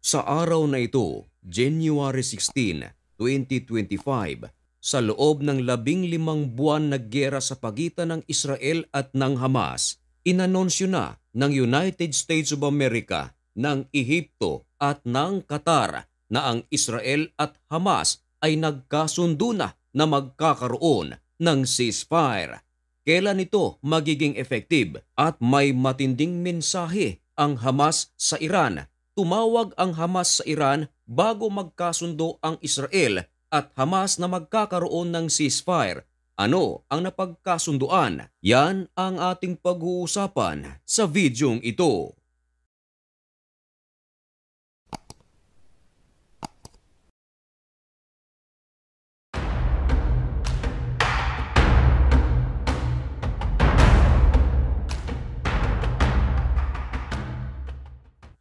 Sa araw na ito, January 16, 2025, sa loob ng 15 buwan na giyera sa pagitan ng Israel at ng Hamas, inanonsyo na ng United States of America, ng Ehipto at ng Qatar na ang Israel at Hamas ay nagkasundo na magkakaroon ng ceasefire. Kailan ito magiging effective at may matinding mensahe ang Hamas sa Iran? Tumawag ang Hamas sa Iran bago magkasundo ang Israel at Hamas na magkakaroon ng ceasefire. Ano ang napagkasunduan? Yan ang ating pag-uusapan sa videong ito.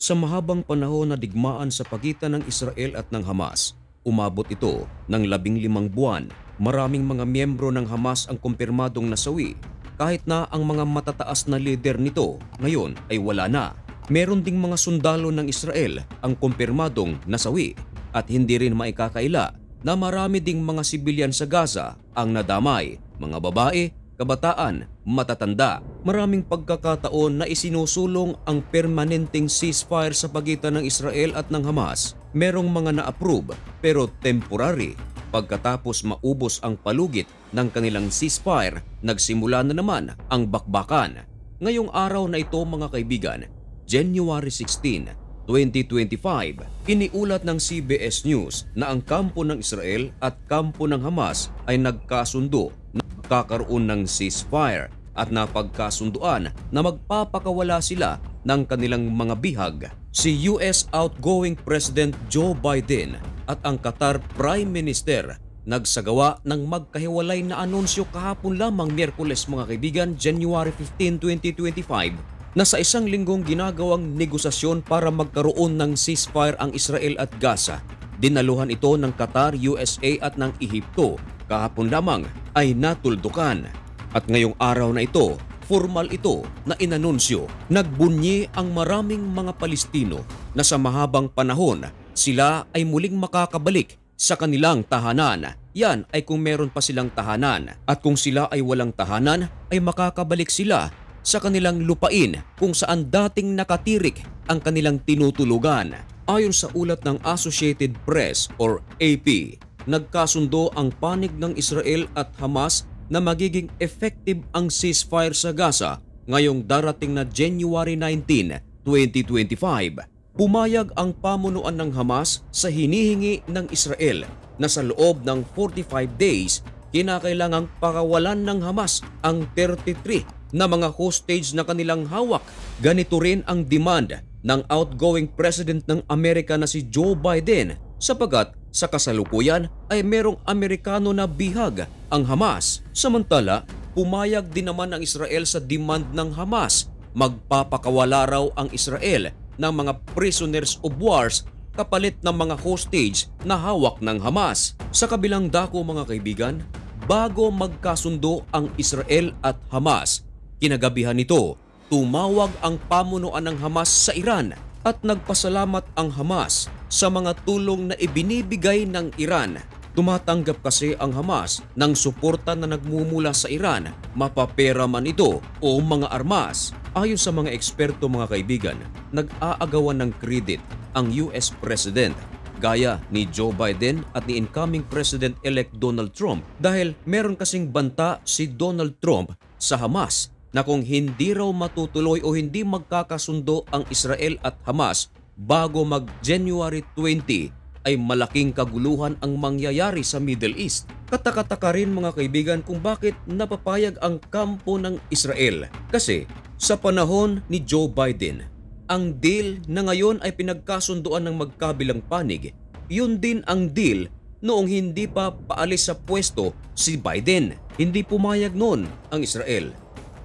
Sa mahabang panahon na digmaan sa pagitan ng Israel at ng Hamas, umabot ito ng 15 buwan. Maraming mga miyembro ng Hamas ang kumpirmadong nasawi, kahit na ang mga matataas na lider nito ngayon ay wala na. Meron ding mga sundalo ng Israel ang kumpirmadong nasawi at hindi rin maikakaila na marami ding mga sibilyan sa Gaza ang nadamay, mga babae, kabataan, matatanda. Maraming pagkakataon na isinusulong ang permanenteng ceasefire sa pagitan ng Israel at ng Hamas. Merong mga na-approve pero temporary. Pagkatapos maubos ang palugit ng kanilang ceasefire, nagsimula na naman ang bakbakan. Ngayong araw na ito mga kaibigan, January 16, 2025, iniulat ng CBS News na ang kampo ng Israel at kampo ng Hamas ay nagkasundo na magkakaroon ng ceasefire at napagkasunduan na magpapakawala sila ng kanilang mga bihag. Si US outgoing President Joe Biden at ang Qatar Prime Minister nagsagawa ng magkahiwalay na anunsyo kahapon lamang Miyerkules mga kaibigan, January 15, 2025, na sa isang linggong ginagawang negosasyon para magkaroon ng ceasefire ang Israel at Gaza. Dinaluhan ito ng Qatar, USA at ng Ehipto. Kahapon lamang ay natuldukan. At ngayong araw na ito, formal ito na inanunsyo. Nagbunyi ang maraming mga Palestino na sa mahabang panahon sila ay muling makakabalik sa kanilang tahanan. Yan ay kung meron pa silang tahanan. At kung sila ay walang tahanan, ay makakabalik sila sa kanilang lupain kung saan dating nakatirik ang kanilang tinutulugan. Ayon sa ulat ng Associated Press or AP, nagkasundo ang panig ng Israel at Hamas na magiging effective ang ceasefire sa Gaza ngayong darating na January 19, 2025. Pumayag ang pamunuan ng Hamas sa hinihingi ng Israel na sa loob ng 45 days kinakailangang pakawalan ng Hamas ang 33 na mga hostage na kanilang hawak. Ganito rin ang demand ng outgoing President ng Amerika na si Joe Biden sapagat sa kasalukuyan ay merong Amerikano na bihag ang Hamas. Samantala, pumayag din naman ang Israel sa demand ng Hamas. Magpapakawala raw ang Israel ng mga prisoners of wars kapalit ng mga hostage na hawak ng Hamas. Sa kabilang dako mga kaibigan, bago magkasundo ang Israel at Hamas, kinagabihan nito, tumawag ang pamunuan ng Hamas sa Iran at nagpasalamat ang Hamas sa mga tulong na ibinibigay ng Iran. Tumatanggap kasi ang Hamas ng suporta na nagmumula sa Iran, mapapera man ito o mga armas. Ayon sa mga eksperto mga kaibigan, nag-aagawan ng credit ang US President gaya ni Joe Biden at ni incoming President-elect Donald Trump dahil meron kasing banta si Donald Trump sa Hamas na kung hindi raw matutuloy o hindi magkakasundo ang Israel at Hamas bago mag-January 20 ay malaking kaguluhan ang mangyayari sa Middle East. Katakataka rin mga kaibigan kung bakit napapayag ang kampo ng Israel. Kasi sa panahon ni Joe Biden, ang deal na ngayon ay pinagkasunduan ng magkabilang panig. Yun din ang deal noong hindi pa paalis sa pwesto si Biden. Hindi pumayag noon ang Israel.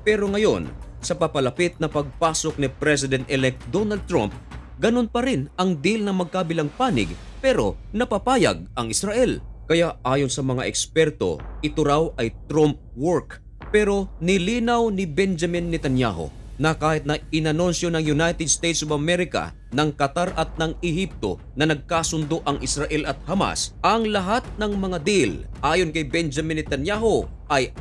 Pero ngayon, sa papalapit na pagpasok ni President-elect Donald Trump, ganun pa rin ang deal ng magkabilang panig pero napapayag ang Israel. Kaya ayon sa mga eksperto, ito raw ay Trump work. Pero nilinaw ni Benjamin Netanyahu na kahit na inanunsyo ng United States of America, ng Qatar at ng Ehipto na nagkasundo ang Israel at Hamas, ang lahat ng mga deal ayon kay Benjamin Netanyahu ay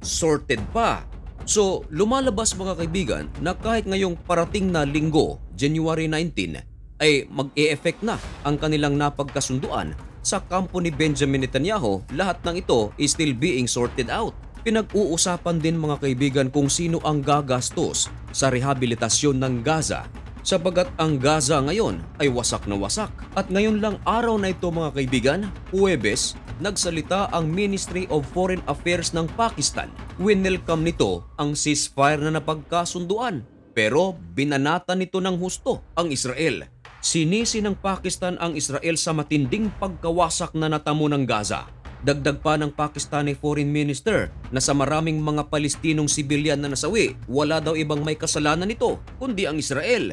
sorted pa. So lumalabas mga kaibigan na kahit ngayong parating na linggo, January 19, ay mag-e-effect na ang kanilang napagkasunduan sa kampo ni Benjamin Netanyahu, lahat ng ito is still being sorted out. Pinag-uusapan din mga kaibigan kung sino ang gagastos sa rehabilitasyon ng Gaza sapagat ang Gaza ngayon ay wasak na wasak. At ngayon lang araw na ito mga kaibigan, Huwebes, nagsalita ang Ministry of Foreign Affairs ng Pakistan. Winelcome nito ang ceasefire na napagkasunduan pero binanata nito ng husto ang Israel. Sinisi ng Pakistan ang Israel sa matinding pagkawasak na natamo ng Gaza. Dagdag pa ng Pakistani Foreign Minister na sa maraming mga Palestinong sibilyan na nasawi, wala daw ibang may kasalanan nito kundi ang Israel.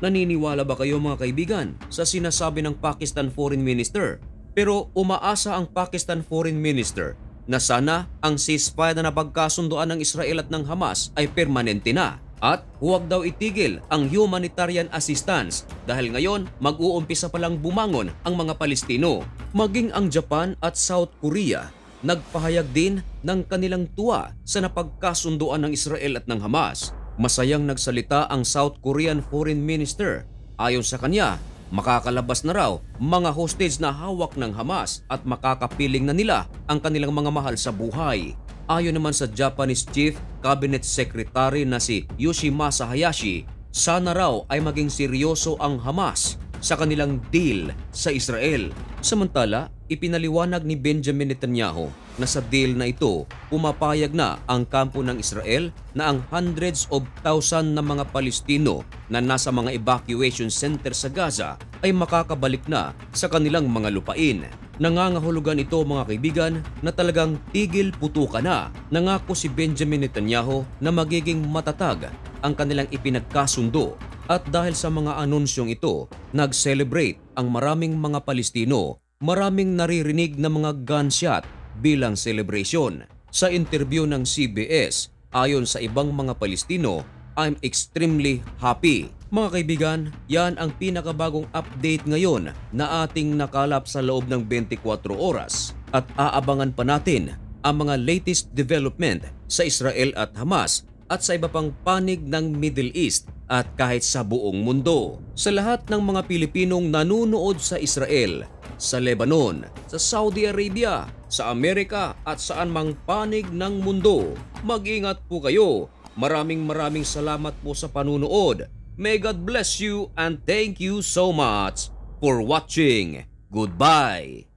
Naniniwala ba kayo mga kaibigan sa sinasabi ng Pakistan Foreign Minister? Pero umaasa ang Pakistan Foreign Minister na sana ang ceasefire na napagkasunduan ng Israel at ng Hamas ay permanente na. At huwag daw itigil ang humanitarian assistance dahil ngayon mag-uumpisa palang bumangon ang mga Palestino. Maging ang Japan at South Korea nagpahayag din ng kanilang tuwa sa napagkasunduan ng Israel at ng Hamas. Masayang nagsalita ang South Korean Foreign Minister. Ayon sa kanya, makakalabas na raw mga hostage na hawak ng Hamas at makakapiling na nila ang kanilang mga mahal sa buhay. Ayon naman sa Japanese Chief Cabinet Secretary na si Yoshimasa Hayashi, sana raw ay maging seryoso ang Hamas sa kanilang deal sa Israel. Samantala, ipinaliwanag ni Benjamin Netanyahu na sa deal na ito, pumapayag na ang kampo ng Israel na ang hundreds of thousands na mga Palestino na nasa mga evacuation center sa Gaza ay makakabalik na sa kanilang mga lupain. Nangangahulugan ito mga kaibigan na talagang tigil putukan na. Nangako si Benjamin Netanyahu na magiging matatag ang kanilang ipinagkasundo at dahil sa mga anunsyong ito, nag-celebrate ang maraming mga Palestino. Maraming naririnig na mga gunshot bilang celebration. Sa interview ng CBS, ayon sa ibang mga Palestino, I'm extremely happy. Mga kaibigan, yan ang pinakabagong update ngayon na ating nakalap sa loob ng 24 oras at aabangan pa natin ang mga latest development sa Israel at Hamas at sa iba pang panig ng Middle East at kahit sa buong mundo. Sa lahat ng mga Pilipinong nanunood sa Israel, sa Lebanon, sa Saudi Arabia, sa Amerika at saan mang panig ng mundo, mag-ingat po kayo. Maraming salamat po sa panunood. May God bless you and thank you so much for watching. Goodbye!